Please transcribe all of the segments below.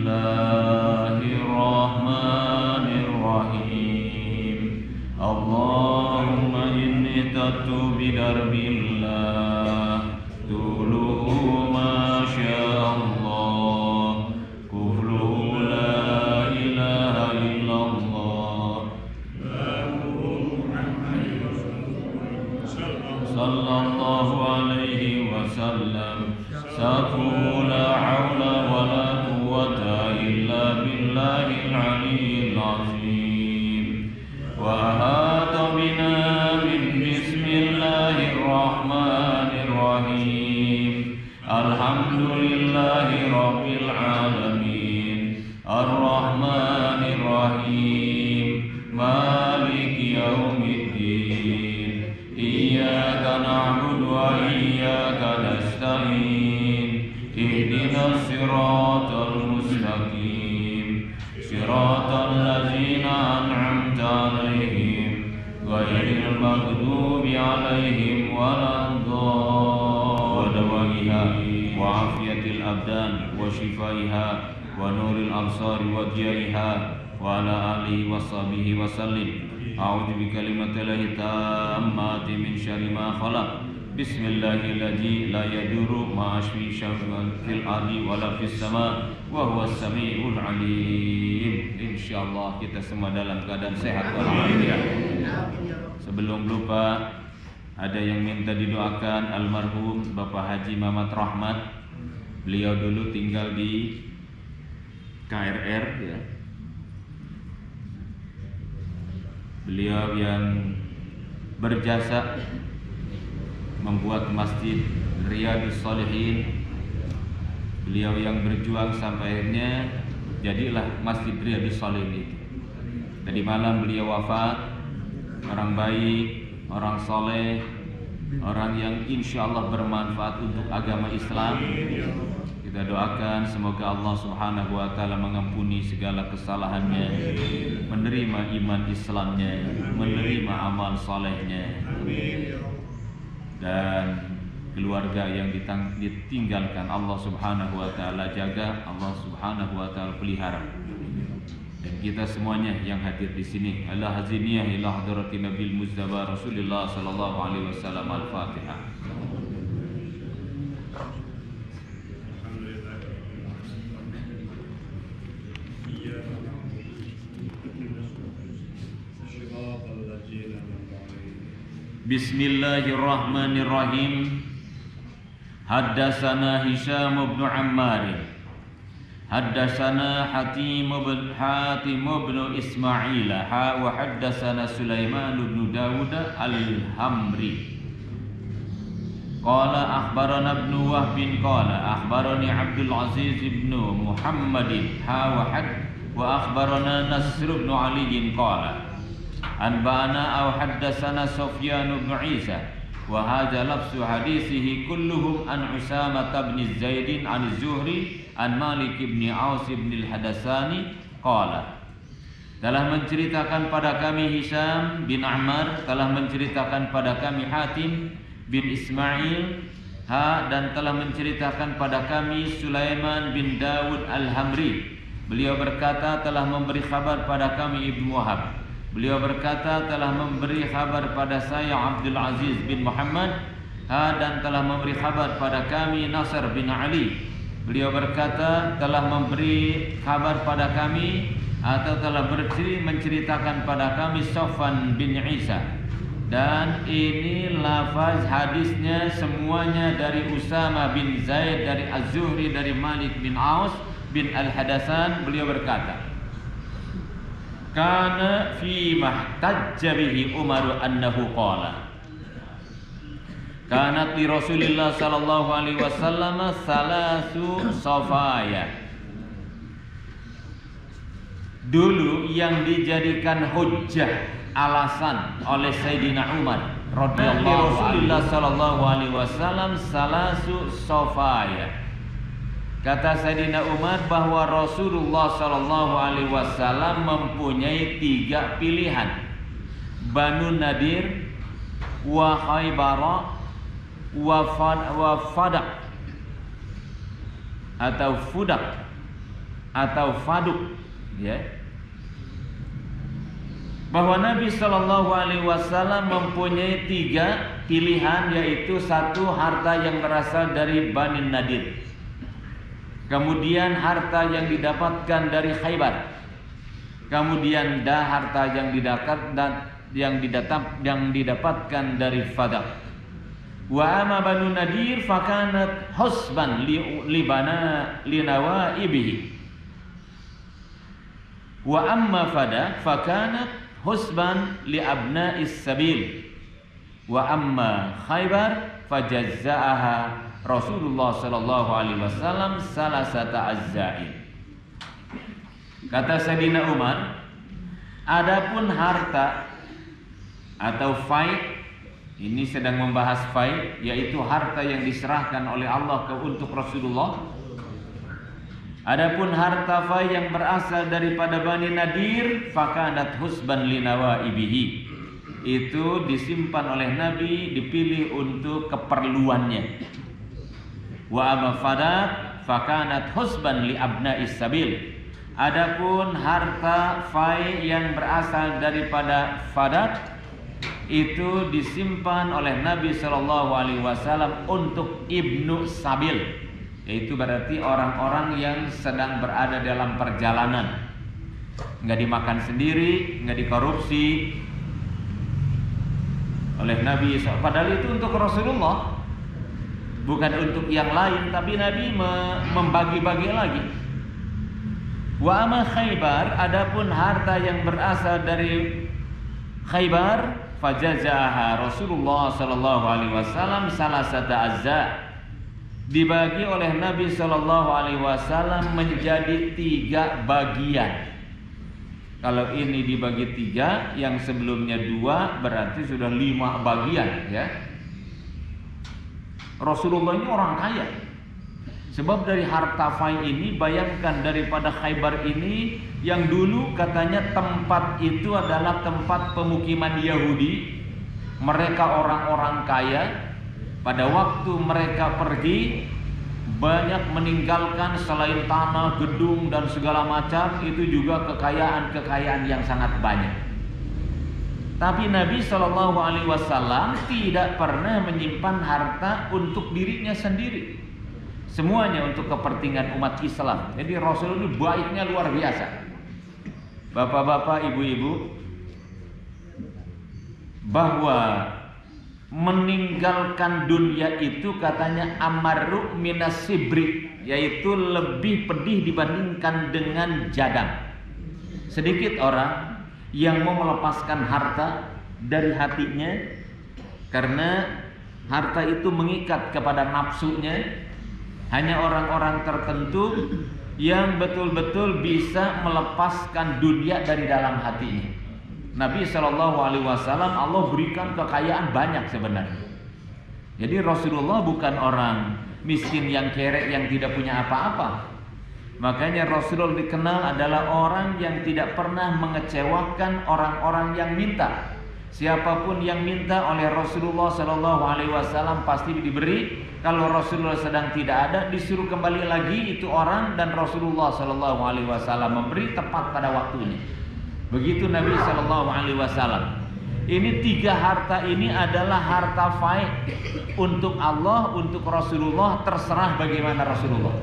Bismillahirrahmanirrahim. Allahumma inni tatu bidarbillah tuluhu ma sya'allah kufluhu la ilaha illallah sallallahu alaihi wasallam safu la hawla wa la quwwata illa billahil aliyyil azim wa ahata bina min bismillahirrahmanirrahim alhamdulillahi rabbil alamin arrahmanir rahim maliki yaumiddin iyyaka na'budu wa iyyaka nasta'in ihdinas siratal mustaqim siratal ladzina an'amta 'alaihim ghairil maghdubi 'alaihim waladdallin wa afiyatil abdan wa shifaiha wa nuril absari wa diyaiha wa ala alihi wa sahbihi wa sallim. A'udzu bi kalimatillahi tammati min syarri ma khalaq. Bismillahirrahmanirrahim. La yadurru ma asmi syai'un fil ardi wala fis sama wa huwas samiul alim. Insyaallah kita semua dalam keadaan sehat walafiat. Sebelum lupa, ada yang minta didoakan almarhum Bapak Haji Mamat Rahmat. Beliau dulu tinggal di KRR ya. Beliau yang berjasa membuat masjid Riyadhus Shalihin. Beliau yang berjuang sampai akhirnya jadilah masjid Riyadhus Shalihin itu. Tadi malam beliau wafat. Orang baik, orang soleh, orang yang insya Allah bermanfaat untuk agama Islam. Kita doakan semoga Allah Subhanahu wa ta'ala mengampuni segala kesalahannya, menerima iman Islamnya, menerima amal solehnya, dan keluarga yang ditinggalkan Allah Subhanahu wa ta'ala jaga, Allah Subhanahu wa ta'ala pelihara. Dan kita semuanya yang hadir di sini, ala haziniyah ila hadrati Nabil Muzdaba Rasulullah sallallahu alaihi wasallam. Al-Fatihah. Bismillahirrahmanirrahim. Haddatsana Hisham bin Ammar. Haddatsana Hatim bin Ismail wa haddatsana Sulaiman bin Dawud al-Hamri. Qala akhbarana Ibn Wahb qala akhbarani Abdul Aziz bin Muhammad wa akhbarana Nasr bin Ali qala anba'ana aw haddatsana Sufyan bin Isa wa hadza lafzu hadisihi kulluhum an Usamah bin Zaid an Az-Zuhri an Malik bin Aus bin Al-Hadatsani qala telah menceritakan pada kami Hisham bin Ammar, telah menceritakan pada kami Hatim bin Ismail dan telah menceritakan pada kami Sulaiman bin Dawud al-Hamri. Beliau berkata telah memberi kabar pada kami Ibnu Wahab. Beliau berkata telah memberi kabar pada saya Abdul Aziz bin Muhammad dan telah memberi kabar pada kami Nasr bin Ali. Beliau berkata telah memberi kabar pada kami atau telah menceritakan pada kami Sofwan bin Isa. Dan ini lafaz hadisnya semuanya dari Usamah bin Zaid, dari Az-Zuhri, dari Malik bin Aus bin Al-Hadatsan. Beliau berkata kana fi mahtajja bihi Umar annahu qala kanat li Rasulillah sallallahu alaihi wasallam salasu safaya. Dulu yang dijadikan hujjah alasan oleh Sayyidina Umar radhiyallahu Rasulillah sallallahu alaihi wasallam salasu safaya. Kata Sayyidina Umar bahwa Rasulullah sallallahu alaihi wasallam mempunyai 3 pilihan. Banu Nadir wa Khaybara wa Fadak atau Fudak. atau faduk, ya. Bahwa Nabi Shallallahu Alaihi Wasallam mempunyai 3 pilihan, yaitu 1 harta yang berasal dari Bani Nadir, kemudian harta yang didapatkan dari Khaybar, kemudian harta yang didapatkan dari Fadak. Wa amma Banu Nadir fakanat husban linawaibihi, wa amma Fadak fakanat husban li abna'is sabil, wa amma Khaybar fajazza'aha Rasulullah sallallahu alaihi wasallam salasata azza'in. Kata Sayyidina Umar, adapun harta atau fai, ini sedang membahas fai, yaitu harta yang diserahkan oleh Allah untuk Rasulullah. Adapun harta fai yang berasal daripada Bani Nadir, fakanat husban linawaibihi, itu disimpan oleh Nabi, dipilih untuk keperluannya. Wa amma Fadak fakanat husban li abna'is sabil. Adapun harta fai yang berasal daripada Fadak, itu disimpan oleh Nabi Shallallahu Alaihi Wasallam untuk ibnu sabil, yaitu berarti orang-orang yang sedang berada dalam perjalanan, nggak dimakan sendiri, nggak dikorupsi oleh Nabi. Padahal itu untuk Rasulullah, bukan untuk yang lain, tapi Nabi membagi-bagi lagi. Wa amma Khaybar, adapun harta yang berasal dari Khaybar, fajazaha Rasulullah sallallahu alaihi wasallam salasata azza, dibagi oleh Nabi sallallahu alaihi wasallam menjadi 3 bagian. Kalau ini dibagi 3, yang sebelumnya 2, berarti sudah 5 bagian, ya. Rasulullah ini orang kaya. Sebab dari harta fai ini, bayangkan daripada Khaybar ini, yang dulu katanya tempat itu adalah tempat pemukiman Yahudi. Mereka orang-orang kaya. Pada waktu mereka pergi, banyak meninggalkan selain tanah, gedung dan segala macam, itu juga kekayaan-kekayaan yang sangat banyak. Tapi Nabi Shallallahu Alaihi Wasallam tidak pernah menyimpan harta untuk dirinya sendiri. Semuanya untuk kepentingan umat Islam. Jadi Rasul ini baiknya luar biasa. Bapak-bapak, ibu-ibu, bahwa meninggalkan dunia itu katanya amarru minas sibri, yaitu lebih pedih dibandingkan dengan jadam. Sedikit orang yang mau melepaskan harta dari hatinya, karena harta itu mengikat kepada nafsunya. Hanya orang-orang tertentu yang betul-betul bisa melepaskan dunia dari dalam hatinya. Nabi Shallallahu Alaihi Wasallam Allah berikan kekayaan banyak sebenarnya. Jadi Rasulullah bukan orang miskin yang kerek yang tidak punya apa-apa. Makanya Rasulullah dikenal adalah orang yang tidak pernah mengecewakan orang-orang yang minta. Siapapun yang minta oleh Rasulullah Shallallahu Alaihi Wasallam pasti diberi. Kalau Rasulullah sedang tidak ada, disuruh kembali lagi itu orang, dan Rasulullah Shallallahu Alaihi Wasallam memberi tepat pada waktunya. Begitu Nabi Shallallahu Alaihi Wasallam. Ini 3 harta ini adalah harta fai untuk Allah, untuk Rasulullah, terserah bagaimana Rasulullah.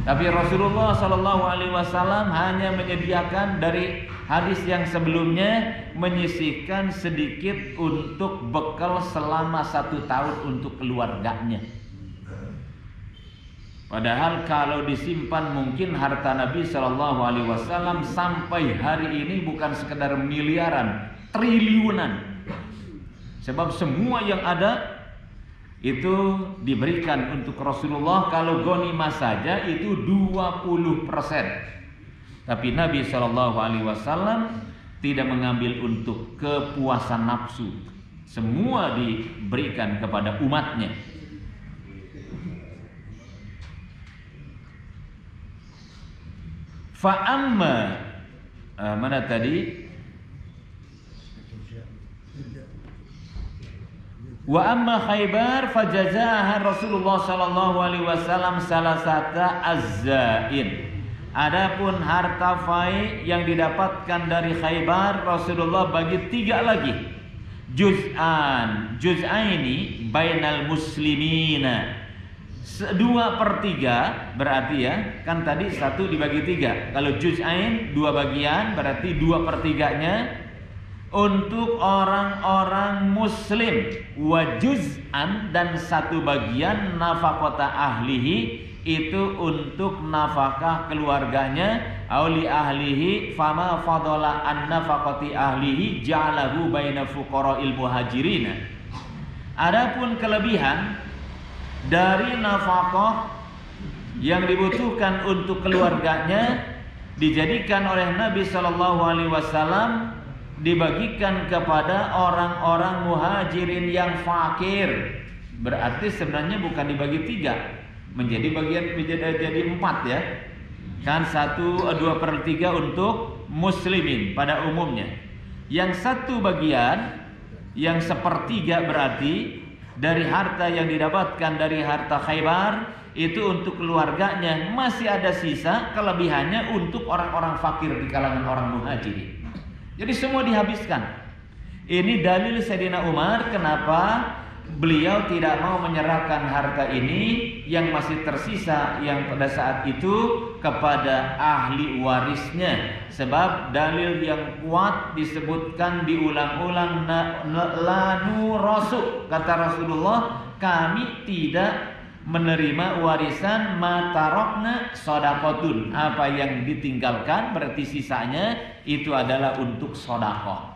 Tapi Rasulullah Shallallahu Alaihi Wasallam hanya menyediakan dari hadis yang sebelumnya, menyisihkan sedikit untuk bekal selama 1 tahun untuk keluarganya. Padahal kalau disimpan mungkin harta Nabi Shallallahu Alaihi Wasallam sampai hari ini bukan sekedar miliaran, triliunan. Sebab semua yang ada itu diberikan untuk Rasulullah. Kalau ghanimah saja itu 20%. Tapi Nabi Shallallahu Alaihi Wasallam tidak mengambil untuk kepuasan nafsu. Semua diberikan kepada umatnya. Fa'amma mana tadi? Wa amma Khaybar fajazaha Rasulullah sallallahu alaihi wasallam salasata azzain. Adapun harta fai yang didapatkan dari Khaybar, Rasulullah bagi 3 lagi. Juz'aini bainal muslimina. 2/3 berarti ya, kan tadi 1 dibagi 3. Kalau juz'ain 2 bagian berarti 2/3-nya untuk orang-orang muslim. Wa juz'an, dan 1 bagian nafaqata ahlihi, itu untuk nafkah keluarganya. Auli ahlihi fama fadala an nafaqati ahlihi ja'alahu baina fuqara'il muhajirin. Adapun kelebihan dari nafkah yang dibutuhkan untuk keluarganya dijadikan oleh Nabi sallallahu alaihi wasallam, dibagikan kepada orang-orang muhajirin yang fakir. Berarti sebenarnya bukan dibagi 3, menjadi 4 ya. Kan 2/3 untuk muslimin pada umumnya. Yang 1 bagian, yang 1/3 berarti dari harta yang didapatkan dari harta Khaybar itu untuk keluarganya. Masih ada sisa kelebihannya untuk orang-orang fakir di kalangan orang muhajirin. Jadi semua dihabiskan. Ini dalil Sayyidina Umar kenapa beliau tidak mau menyerahkan harta ini yang masih tersisa yang pada saat itu kepada ahli warisnya. Sebab dalil yang kuat disebutkan diulang-ulang, la nurasu, kata Rasulullah, kami tidak menerima warisan matarokna sodakotun. Apa yang ditinggalkan berarti sisanya itu adalah untuk sodakoh.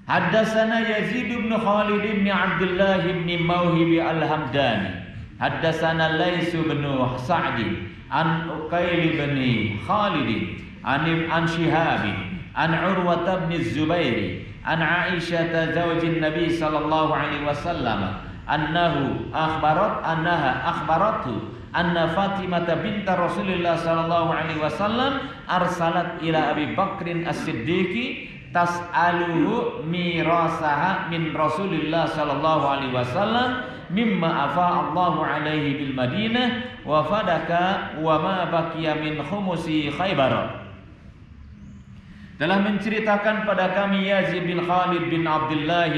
Haddatsana Yazid bin Khalid bin Abdullah bin Mauhib al-Hamdani. Haddatsana Lais bin Sa'd an Uqail bin Khalid an Shihab an Urwah bin Zubair an Aisyah zaujin Nabi sallallahu alaihi wasallam annaha akhbarathu anna Fatimah binta Rasulullah sallallahu alaihi wasallam arsalat ila Abi Bakrin As-Siddiq tas'aluhu mirasaha min Rasulillah sallallahu alaihi wasallam mimma afa Allahu alaihi bil Madinah wa fadaka wa ma baqiya min khumusi Khaybar. Telah menceritakan pada kami Yazid bin Khalid bin Abdullah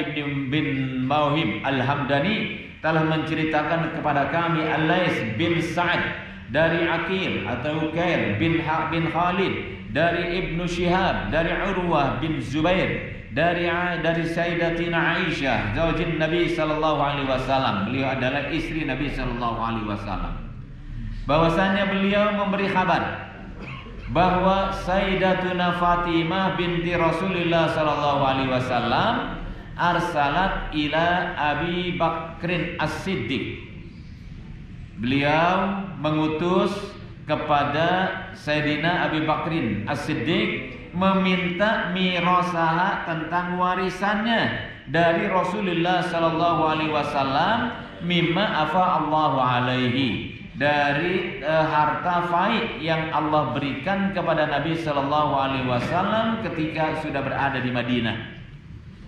bin Mauhib al-Hamdani telah menceritakan kepada kami Al-Lais bin Sa'd dari Aqil atau Uqail bin Khalid, dari Ibnu Shihab, dari Urwah bin Zubair, dari Sayyidatina Aisyah zaujin Nabi sallallahu alaihi wasallam. Beliau adalah istri Nabi sallallahu alaihi wasallam. Bahwasanya beliau memberi kabar bahwa Sayyidatuna Fatimah binti Rasulullah sallallahu alaihi wasallam arsalat ila Abi Bakrin As-Siddiq. Beliau mengutus kepada Sayyidina Abi Bakrin As-Siddiq meminta mirasaha, tentang warisannya dari Rasulullah sallallahu alaihi wasallam, mimma afa Allahu alaihi, dari harta faid yang Allah berikan kepada Nabi sallallahu alaihi wasallam ketika sudah berada di Madinah.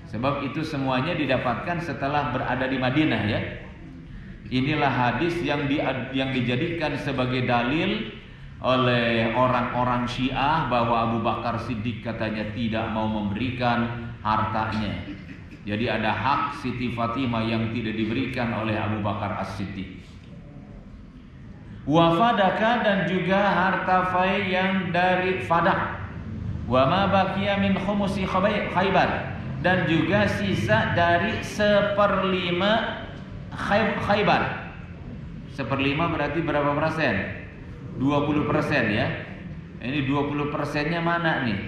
Sebab itu semuanya didapatkan setelah berada di Madinah ya. Inilah hadis yang dijadikan sebagai dalil oleh orang-orang Syiah bahwa Abu Bakar Siddiq katanya tidak mau memberikan hartanya. Jadi ada hak Siti Fatimah yang tidak diberikan oleh Abu Bakar As-Siddiq. Wa fadaka, dan juga harta fai yang dari fadak. Wa ma baqiya min khumusi Khaybar, dan juga sisa dari 1/5 Khaybar. 1/5 berarti berapa persen? 20% ya. Ini 20%-nya mana nih?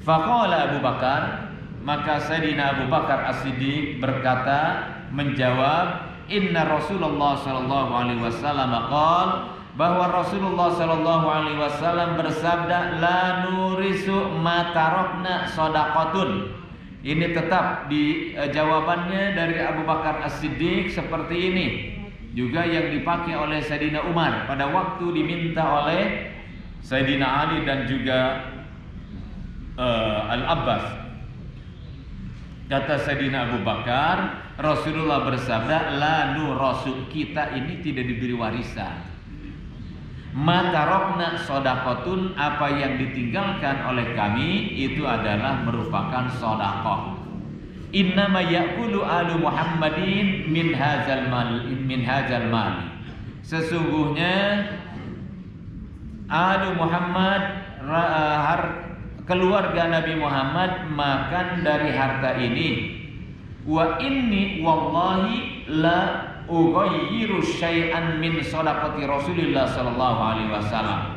Faqala Abu Bakar, maka Sayyidina Abu Bakar As-Siddiq berkata, menjawab, inna Rasulullah sallallahu alaihi wasallam qala, bahwa Rasulullah sallallahu alaihi wasallam bersabda, la nurisu ma tarakna shadaqatun. Ini tetap di jawabannya dari Abu Bakar As-Siddiq seperti ini. Juga yang dipakai oleh Sayyidina Umar pada waktu diminta oleh Sayyidina Ali dan juga Al-Abbas. Kata Sayyidina Abu Bakar, Rasulullah bersabda, la nurasu, kita ini tidak diberi warisan. matarokna sodakotun, apa yang ditinggalkan oleh kami itu adalah merupakan sodakoh. Innama ya'kulu alu Muhammadin min hadzal mali. Sesungguhnya alu Muhammad, keluarga Nabi Muhammad makan dari harta ini. Wa inni wallahi la ughayyiru syai'an min shadaqati Rasulillah sallallahu alaihi wasallam.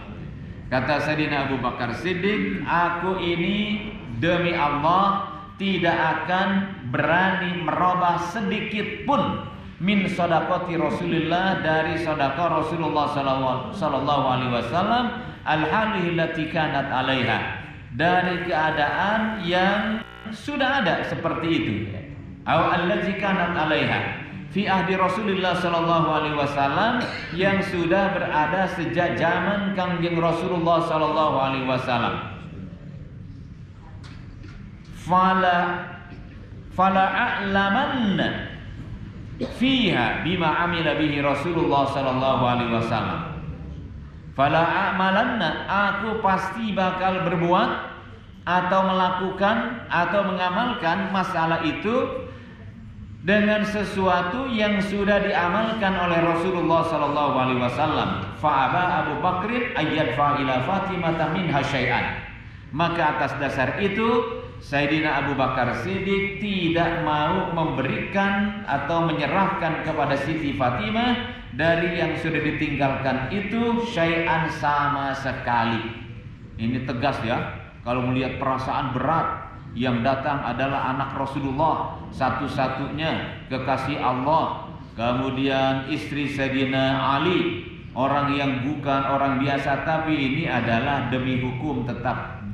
Kata Sayyidina Abu Bakar Siddiq, aku ini demi Allah tidak akan berani merubah sedikit pun min shadaqati Rasulillah, dari sedekah Rasulullah sallallahu alaihi wasallam, al-halihi allati kanat 'alaiha, dari keadaan yang sudah ada seperti itu, au allati kanat 'alaiha fi ahdi Rasulillah sallallahu alaihi wasallam, yang sudah berada sejak zaman Kangjeng Rasulullah sallallahu alaihi wasallam. Fala a'lamanna fiha bima amila bihi Rasulullah sallallahu alaihi wasallam. Fala a'malanna, aku pasti bakal berbuat atau melakukan atau mengamalkan masalah itu dengan sesuatu yang sudah diamalkan oleh Rasulullah sallallahu alaihi wasallam. Fa'aba Abu Bakrin ayyad fa'ila Fatimah minha syai'an. Maka atas dasar itu Sayyidina Abu Bakar Siddiq tidak mau memberikan atau menyerahkan kepada Siti Fatimah dari yang sudah ditinggalkan itu syai'an sama sekali. Ini tegas ya. Kalau melihat perasaan berat, yang datang adalah anak Rasulullah, satu-satunya kekasih Allah, kemudian istri Sayyidina Ali, orang yang bukan orang biasa, tapi ini adalah demi hukum tetap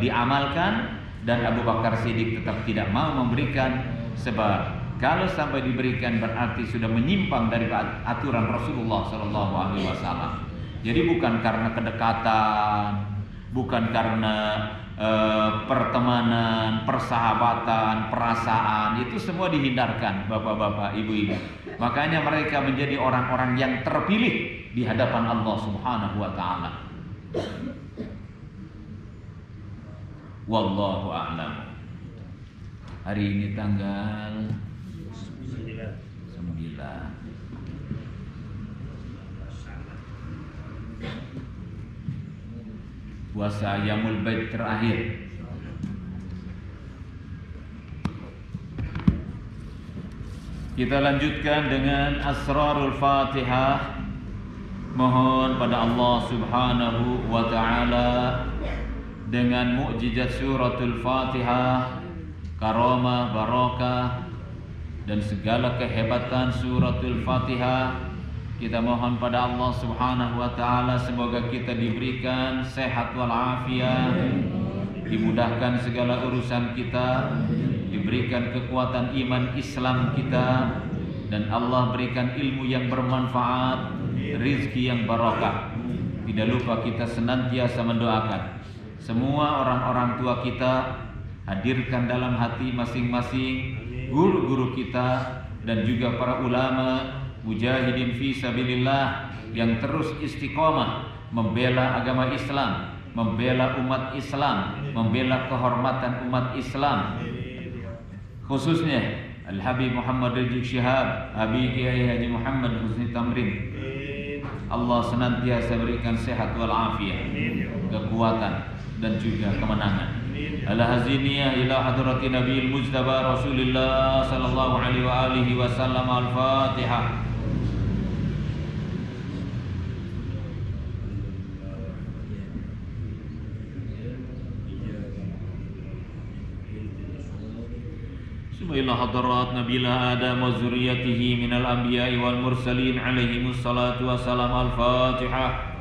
diamalkan, dan Abu Bakar Siddiq tetap tidak mau memberikan, sebab kalau sampai diberikan berarti sudah menyimpang dari aturan Rasulullah sallallahu alaihi wasallam. Jadi bukan karena kedekatan, bukan karena pertemanan, persahabatan, perasaan, itu semua dihindarkan bapak-bapak, ibu-ibu. Makanya mereka menjadi orang-orang yang terpilih di hadapan Allah Subhanahu wa taala. Wallahu a'lam. Hari ini tanggal 9. Puasa Yaumul Bait terakhir. Kita lanjutkan dengan Asrarul Fatihah. Mohon pada Allah Subhanahu wa taala dengan mukjizat suratul Fatihah, karamah, barakah, dan segala kehebatan suratul Fatihah, kita mohon pada Allah Subhanahu wa taala semoga kita diberikan sehat wal afiat, dimudahkan segala urusan kita, diberikan kekuatan iman Islam kita, dan Allah berikan ilmu yang bermanfaat, rizki yang barakah. Tidak lupa kita senantiasa mendoakan semua orang-orang tua kita, hadirkan dalam hati masing-masing guru-guru kita, dan juga para ulama mujahidin fi sabilillah yang terus istiqomah membela agama Islam, membela umat Islam, membela kehormatan umat Islam, khususnya Al-Habib Muhammad Rizik Syihab, Abi Kiai Haji Muhammad Husni Tamrin. Allah senantiasa berikan sehat wal afiat, kekuatan, dan juga kemenangan. Al-Haziniyah ila hadrati Nabiil Mujtaba Rasulullah sallallahu alaihi wa alihi wasallam. Al-Fatihah. Ila hadrat Nabiyina Adam wa zurriyatihi minal anbiya'i wal mursalin alaihimus salatu wassalam. Al-Fatihah.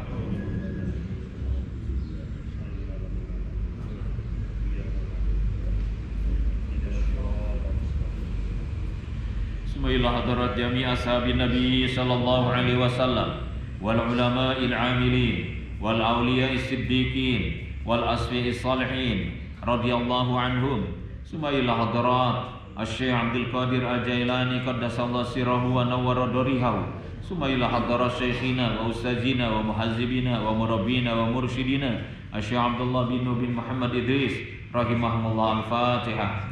Ila hadrat jami' ashabin Nabi sallallahu alaihi wasallam wal ulama'il 'amilin wal awliya'is siddiqin wal asfi'is salihin radhiyallahu anhum. Summa ila hadrat Asy-Syaikh Abdul Qadir Al-Jailani qaddasallahu sirrahu wa nawwara darihahu ثم إلى حضرة شيخنا وأستاذنا ومحذبنا ومربينا ومرشدنا الشيخ عبد الله بن محمد إدريس رحمهم الله. الفاتحة.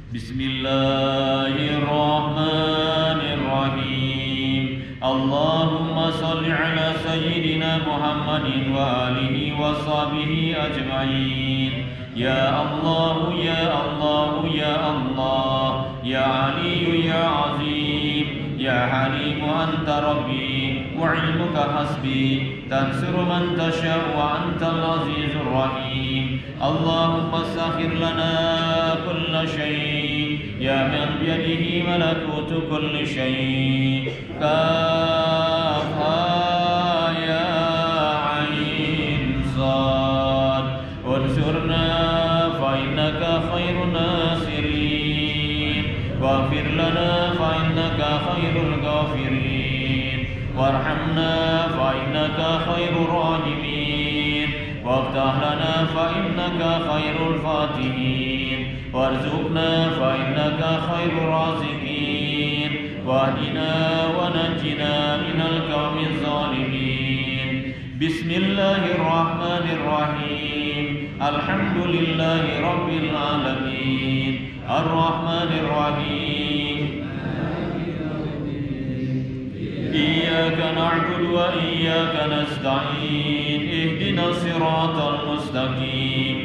Bismillahirrahmanirrahim. Allahumma salli ala sayyidina Muhammadin wa alihi wa sahbihi ajma'in. Ya Allah, ya Allah, ya Allah, ya Ali, ya Azim, ya Halim, anta Rabbi wa ilmuka hasbi, tansuru man tasha wa antal azizur rahim. Allahumma sakhir lana kulla shay, ya man biyadihi malakutu kulli shay. Kafha ya ain sad, unsurna fa innaka khairun nasirin, waghfir lana fa innaka khairul ghafirin, warhamna fa innaka khairur rahimin, waftah lana fa innaka khairul fatihin, warzuqna fa innaka khairur raziqin, wahdina wa najjina minal qawmiz zalimin. Bismillahirrahmanirrahim. Alhamdulillahi rabbil alamin. Ar-Rahmanir Rahim. Iyyaka na'budu wa iyyaka nasta'in. Ihdinas siratal mustaqim.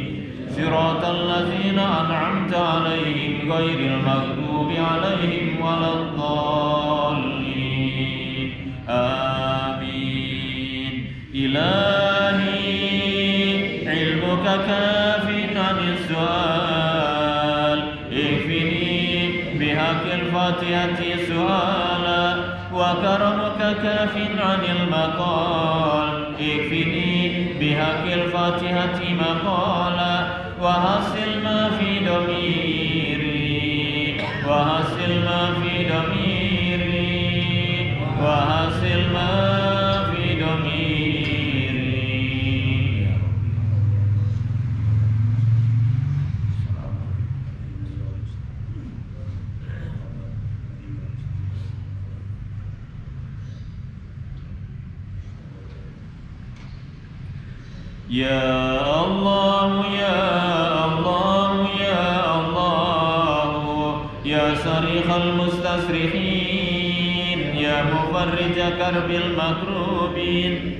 Siratal ladzina an'amta 'alaihim ghairil maghdubi 'alaihim waladdallin. Amin. Ilahi ilmuka kafin 'anis su'al, ikfini bihaqil fatihati su'ala, wa karamuka kafin 'anil maqal, ikfini bihaqil fatihati maqala, wa hasil ma fi dhamiri, wa hasil ma fi dhamiri, wa hasil ma fi dhamiri. Ya Allah, ya Allah, ya Allah, ya sarikhal mustasrihin, ya mufarrija karbil makrubin,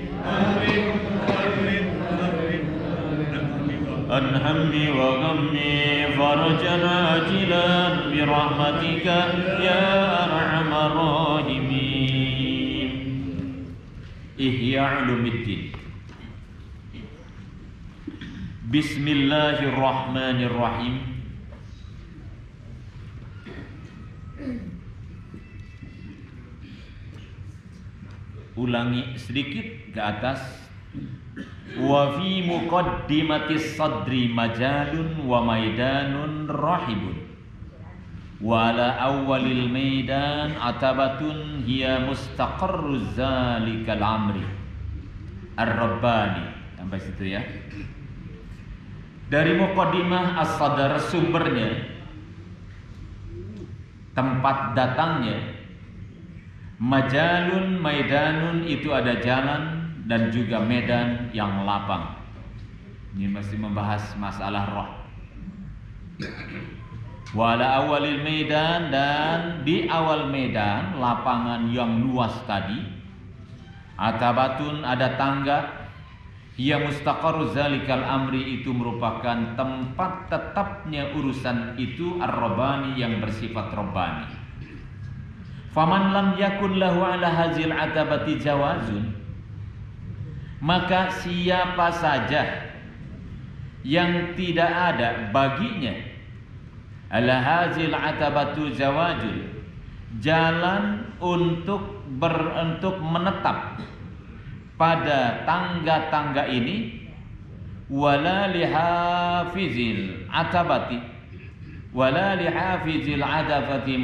anhammi wa ghammi farajan ajilan birahmatika ya arhamar rahimin. Ihya Ulumuddin. Bismillahirrahmanirrahim. Ulangi sedikit ke atas. Wa fi muqaddimatis sadri majalun wa maidanun rahibun, wa ala awwalil maidan atabatun hiya mustaqarru zalikal amri ar-rabbani. Sampai situ ya. Dari muqaddimah as-sadar, sumbernya, tempat datangnya. Majalun, maidanun, itu ada jalan dan juga medan yang lapang. Ini masih membahas masalah roh. Wa ala awalil maidan, dan di awal medan, lapangan yang luas tadi, atabatun, ada tangga. Ya mustaqarru zalikal amri, itu merupakan tempat tetapnya urusan itu ar-rabbani, yang bersifat rabbani. Faman lam yakun lahu ala hazil atabati jawazun, maka siapa saja yang tidak ada baginya ala hazil atabatu jawazun, jalan untuk menetap pada tangga-tangga ini, wala lihafizil atabati wala lihafizil adafati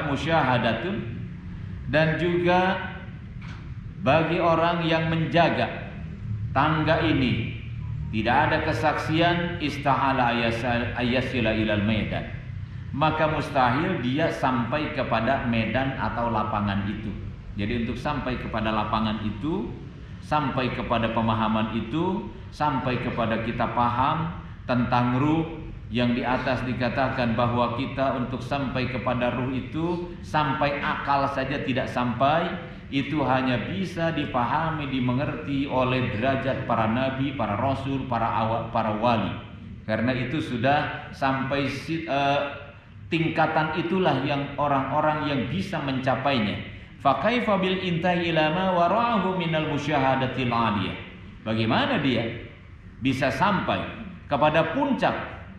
musyahadatun, dan juga bagi orang yang menjaga tangga ini tidak ada kesaksian, istahala ayasila ilal medan, maka mustahil dia sampai kepada medan atau lapangan itu. Jadi untuk sampai kepada lapangan itu, sampai kepada pemahaman itu, sampai kepada kita paham tentang ruh, yang di atas dikatakan bahwa kita untuk sampai kepada ruh itu, sampai akal saja tidak sampai, itu hanya bisa dipahami, dimengerti oleh derajat para nabi, para rasul, para wali. Karena itu sudah sampai tingkatan itulah yang orang-orang yang bisa mencapainya. Fa kaifa bil intahi ila ma wara'ahu minal musyahadatil 'aliyah. Bagaimana dia bisa sampai kepada puncak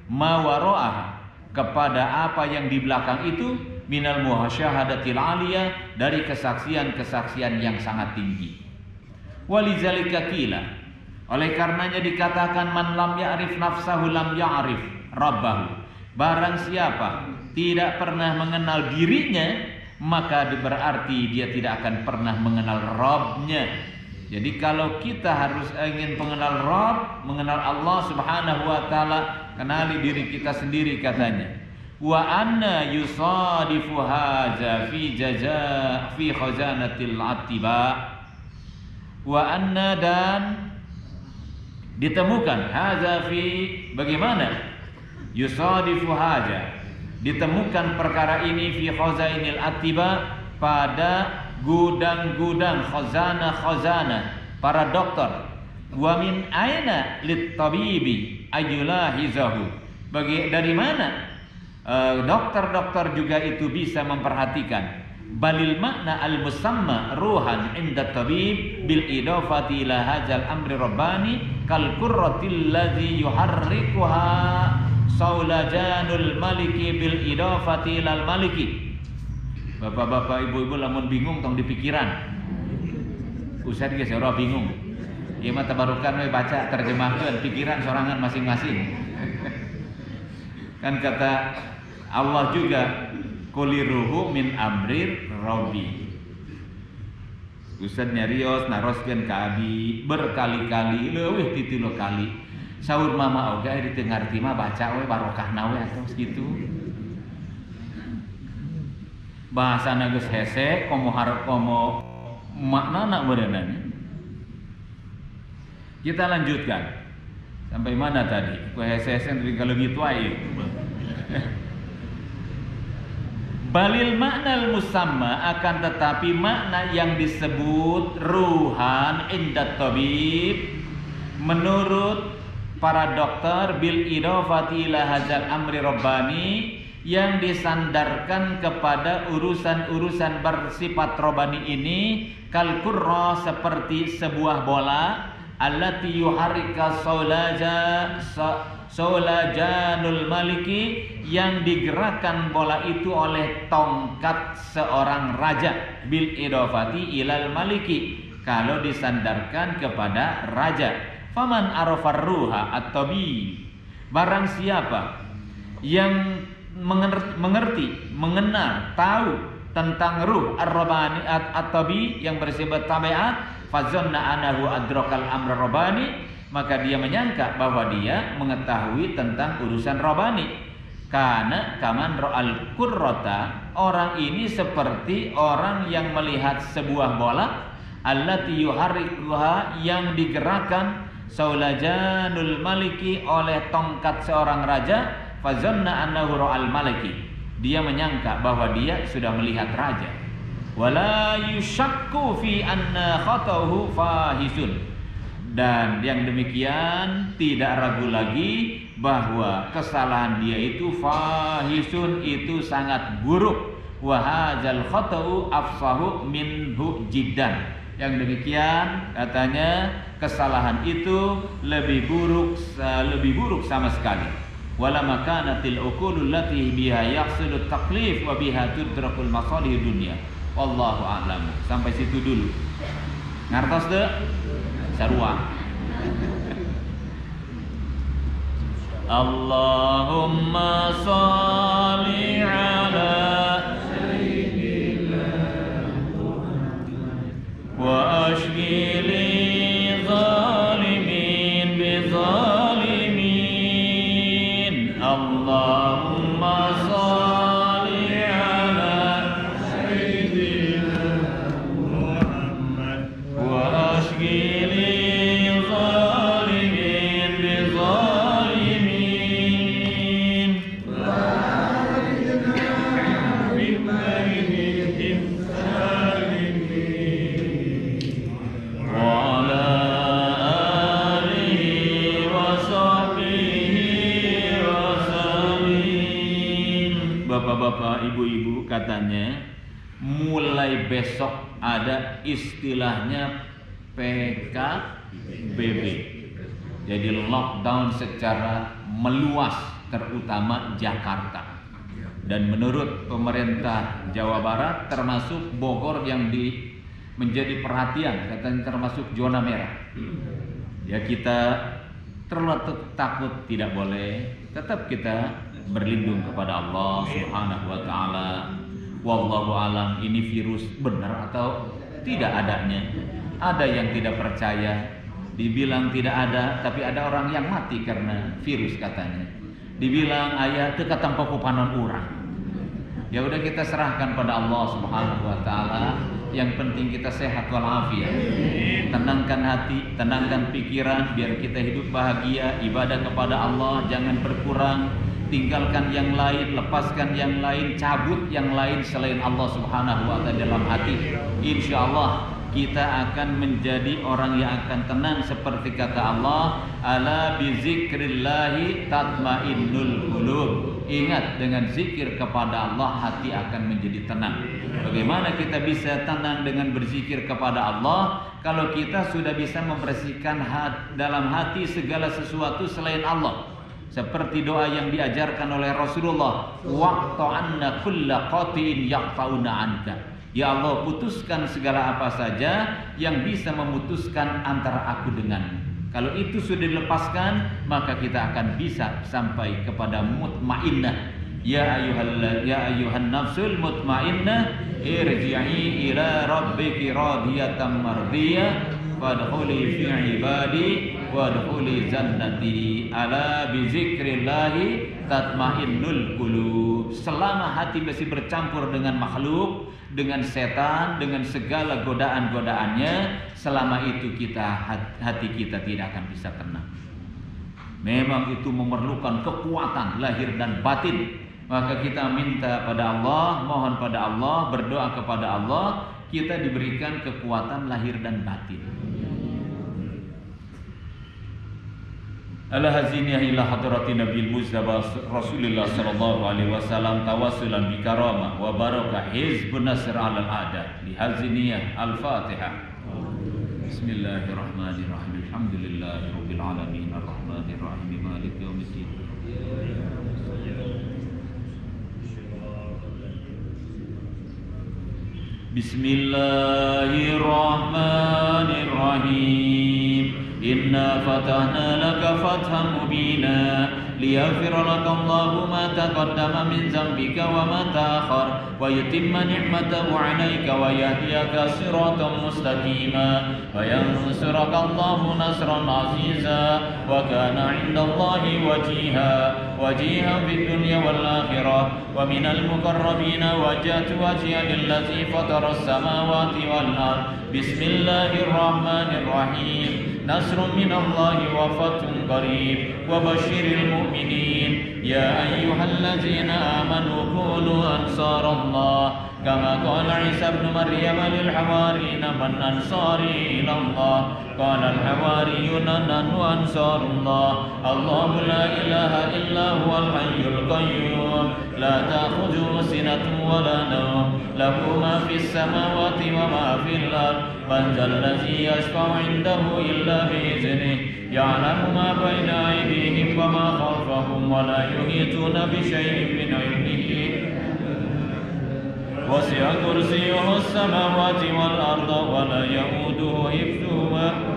ma wara'ah, kepada apa yang di belakang itu, minal musyahadatil 'aliyah, dari kesaksian-kesaksian yang sangat tinggi. Walizalika qila, oleh karenanya dikatakan man lam ya'rif nafsahu lam ya'rif rabbahu. Barang siapa tidak pernah mengenal dirinya, maka berarti dia tidak akan pernah mengenal Rabb-nya. Jadi kalau kita harus ingin mengenal Rabb, mengenal Allah Subhanahu wa taala, kenali diri kita sendiri katanya. Wa anna yusadifu hadza fi khazanatil atiba. Wa anna, dan ditemukan hadza fi, bagaimana? Yusadifu hadza, ditemukan perkara ini fi khazainil atiba, pada gudang-gudang khazanah para dokter. Wa min aina lit tabibi ayulahizahu, dari mana dokter-dokter juga itu bisa memperhatikan. Balil makna al musamma ruhan inda tabib bil idafati ila hadzal amri rabbani kal qurratil ladzi yuharrikuha saulajanul maliki bil idafati ilal maliki. Bapak-bapak, ibu-ibu lamun bingung tong di pikiran. Ustaz ge ora bingung. Ieu mah tabarukan we baca terjemahkeun pikiran sorangan masing-masing. Kan kata Allah juga kuliruhu min amrir rabbi. Ustaz nyarios naroskeun ka abi berkali-kali leuwih ti 3 kali. Saur mama oge di teu ngarti mah baca we barokahna we atuh kitu. Bahasana geus hese komo maknana beuneunan. Kita lanjutkan. Sampai mana tadi? Ku hese-hese tadi kalau gitu ae. Balil makna musamma, akan tetapi makna yang disebut ruhan indat tabib menurut para dokter bil idafati ila hadzal amri rabbani, yang disandarkan kepada urusan-urusan bersifat robani ini, kal qurra, seperti sebuah bola, allati yuharrika saulajanul maliki, yang digerakkan bola itu oleh tongkat seorang raja, bil idafati ilal maliki, kalau disandarkan kepada raja. Faman arafar ruha at-tabi, barang siapa yang mengerti, mengenal, tahu tentang ruh ar-rabbani at-tabi yang bersifat tabiat, fazanna anahu adrakal amra rabbani, maka dia menyangka bahwa dia mengetahui tentang urusan rabbani. Karena kaman ra'al qurrata, orang ini seperti orang yang melihat sebuah bola, allati yuharrikuha, yang digerakkan saulajanul maliki oleh tongkat seorang raja. Fazanna annahu ra'al maliki, dia menyangka bahwa dia sudah melihat raja. Wala yushakku fi anna khatahu fahisun, dan yang demikian tidak ragu lagi bahwa kesalahan dia itu fahisun, itu sangat buruk. Wa hadzal khata'u afsahu minhu jiddan, yang demikian katanya kesalahan itu lebih buruk sama sekali. Wala makanatil uqulul lati biha yaqsudut taklif wa biha tudrakul masalih dunya. Wallahu a'lam. Sampai situ dulu. Ngartos teu? Sarua. Allahumma shalli ala sayyidina Muhammad wa ashghili itu katanya mulai besok ada istilahnya PKBB. Jadi lockdown secara meluas terutama Jakarta. Dan menurut pemerintah Jawa Barat termasuk Bogor yang menjadi perhatian, katanya termasuk zona merah. Ya kita terlalu takut tidak boleh, tetap kita berlindung kepada Allah Subhanahu wa taala. Wallahu alam, ini virus benar atau tidak adanya. Ada yang tidak percaya, dibilang tidak ada, tapi ada orang yang mati karena virus katanya. Dibilang ayah teu katampa ku panon urang. Ya udah kita serahkan pada Allah Subhanahu wa taala. Yang penting kita sehat walafiat. Tenangkan hati, tenangkan pikiran biar kita hidup bahagia, ibadah kepada Allah jangan berkurang. Tinggalkan yang lain, lepaskan yang lain, cabut yang lain selain Allah Subhanahu wa taala dalam hati. Insyaallah kita akan menjadi orang yang akan tenang seperti kata Allah, ala bizikrillahi tatmainnul qulub. Ingat, dengan zikir kepada Allah hati akan menjadi tenang. Bagaimana kita bisa tenang dengan berzikir kepada Allah kalau kita sudah bisa membersihkan dalam hati segala sesuatu selain Allah? Seperti doa yang diajarkan oleh Rasulullah, waqta'anna kulla qatiin yaqfa'una anka. Ya Allah, putuskan segala apa saja yang bisa memutuskan antara aku denganmu. Kalau itu sudah dilepaskan, maka kita akan bisa sampai kepada mutmainnah. Ya ayuhan nafsul mutmainnah, irji'i ila rabbiki radiyatan mardiyah, fadkhuli fi ibadi wadkhuli jannati. Ala bizikrillahi tatmainnul qulub. Selama hati masih bercampur dengan makhluk, dengan setan, dengan segala godaan-godaannya, selama itu hati kita tidak akan bisa tenang. Memang itu memerlukan kekuatan lahir dan batin. Maka kita minta pada Allah, mohon pada Allah, berdoa kepada Allah, kita diberikan kekuatan lahir dan batin. Ala haziniyah ila hadrati Nabil Mustafa Rasulullah sallallahu alaihi wasallam tawassulan bi karamah wa barakah hizbun nasr ala al-a'da. Li haziniyah al-Fatihah. Bismillahirrahmanirrahim. Alhamdulillahirabbil alamin arrahmanir rahim maliki yaumiddin. Bismillahirrahmanirrahim. Inna fatahna laka fathan mubina liyaghfira laka Allahu ma taqaddama min dhanbika wa ma ta'akhkhar wa yutimma ni'matahu 'alaika wa yahdiyaka siratan mustaqima wa yansuraka Allahu nasran 'aziza wa kana 'inda Allahi wajihan fid dunya wal akhirah wa minal muqarrabin wajjahtu wajhiya lillazi fatara as-samawati wal ard. Bismillahirrahmanirrahim. Nasrun minallahi wa fathun qarib wa basyiril mu'minin. Ya ayyuhallazina amanu kunu ansarallah kama qala Isa ibn Maryam lil hawariyina man ansari ila Allah qala al hawariyuna nahnu ansarullah. Allahu la ilaha illa huwal hayyul qayyum la ta'khudhuhu sinatun wa la nawm lahu ma fis samawati wa ma fil ard man dhal ladzi yashfa'u 'indahu illa bi idhnihi ya'lamu ma bayna aydihim wa ma khalfahum wa la yuhituna bi shay'in min 'ilmihi wasi'a kursiyyuhu as-samawati wal arda wa la ya'uduhu hifdhuhuma.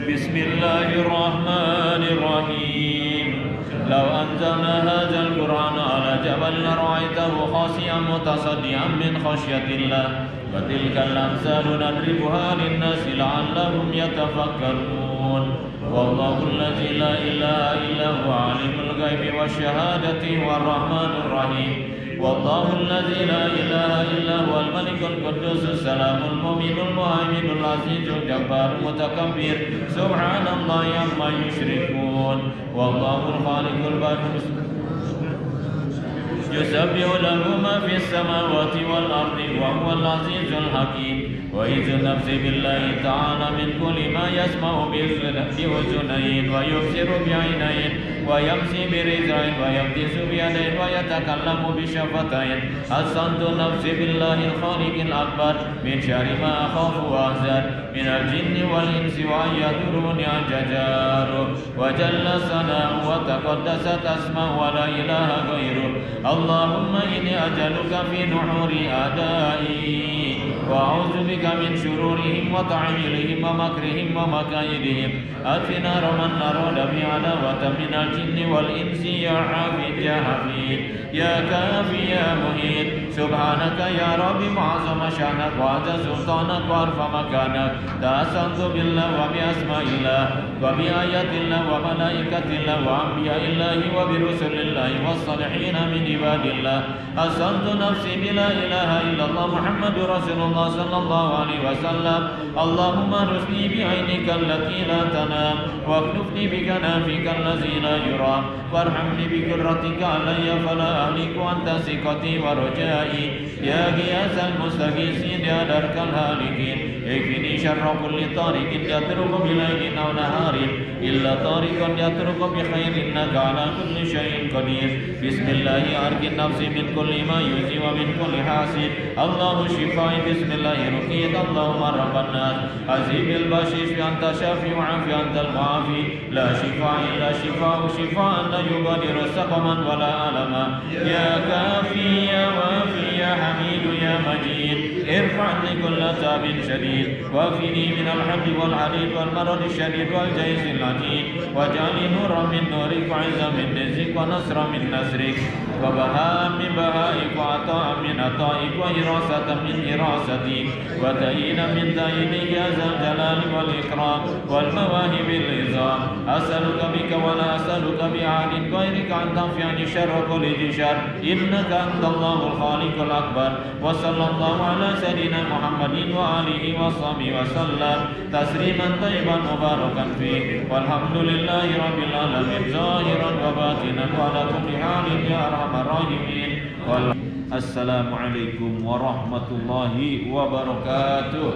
Bismillahirrahmanirrahim. Law anzalna hadzal qur'ana ala jabalin lara'aytahu khashi'an mutasaddian min khashyatillah wa tilkal amsalu nadribuha lin-nasi la'allahum yatafakkarun. Wallahu alladzi la ilaha illa huwa 'alimul ghaibi wasyahadati huwar rahmanur rahim. Wallahu alladzi la ilaha illa huwal malikul quddus salamul mu'minul muhaiminul azizul jabbarul mutakabbir. Subhanallahi amma yusyrikun. Wallahul khaliqul barur. يسبح له ما في السماوات والأرض وهو العزيز الحكيم وإذ نفسي بالله تعالى من كل ما يسمع بأذنين ويبصر بعينين ويمشي برجلين ويبتس بيدين ويتكلم بشفتين حصنت نفسي بالله الخالق الأكبر من شر ما أخاف وأحذر من الجن والإنس وأن يضروني أشجار وجل ثناؤه وتقدست أسماؤه ولا إله غيره اللهم إني أجلك في نحور أعدائي وأعوذ بك من شرورهم وتعويلهم ومكرهم ومكائدهم أتنا من أراد بعداوة من الجن والإنس يا حافظ يا حفيظ يا كافي يا مهين سبحانك يا رب معظم شأنك وعز سلطانك وارفع مكانك تأسنت بالله وبأسماء الله وبآيات الله وملائكة الله وأنبياء الله وبرسل الله والصالحين من عباد الله أسألت نفسي بلا إله إلا الله محمد رسول الله صلى الله عليه وسلم اللهم ارزقني بعينك التي لا تنام واكنفني بكنافك الذي لا يرام وارحمني بقدرتك علي فلا أهلك أنت ثقتي ورجائي يا غياث المستغيثين يا درك الهالكين اكفني شر كل طارق يترك بليل أو نهار إلا طارق يترك بخير إنك على كل شيء قدير بسم الله أرقي النفس من كل ما يؤذي ومن كل حاسد الله شفاء بسم الله رقيك اللهم رب الناس عزيز البشيش أنت شافي وعافي أنت المعافي لا شفاء إلا شفاء لا يغادر سقما ولا ألما يا كافي يا وافي يا حميد يا مجيد ارفع عني كل تاب شديد وافني من الحب والعريض والمرض الشديد والجيش العتيد واجعلني نورا من نورك وعزا من رزقك ونصرا من نصرك وبهاء من بهائك وعطاء من عطائك وحراسة من حراستك وتأييدا من تأييدك يا ذا الجلال والإكرام والمواهب العظام أسألك بك ولا أسألك بأحد غيرك أن تنفعني شر كل ذي شر إنك أنت الله الخالق الأكبر وصلى الله على سيدنا محمد وآله وصحبه وسلم تسليما طيبا مباركا فيه والحمد لله رب العالمين ظاهرا وباطنا وعلى كل حال يا أرحم الراحمين. السلام عليكم ورحمة الله وبركاته.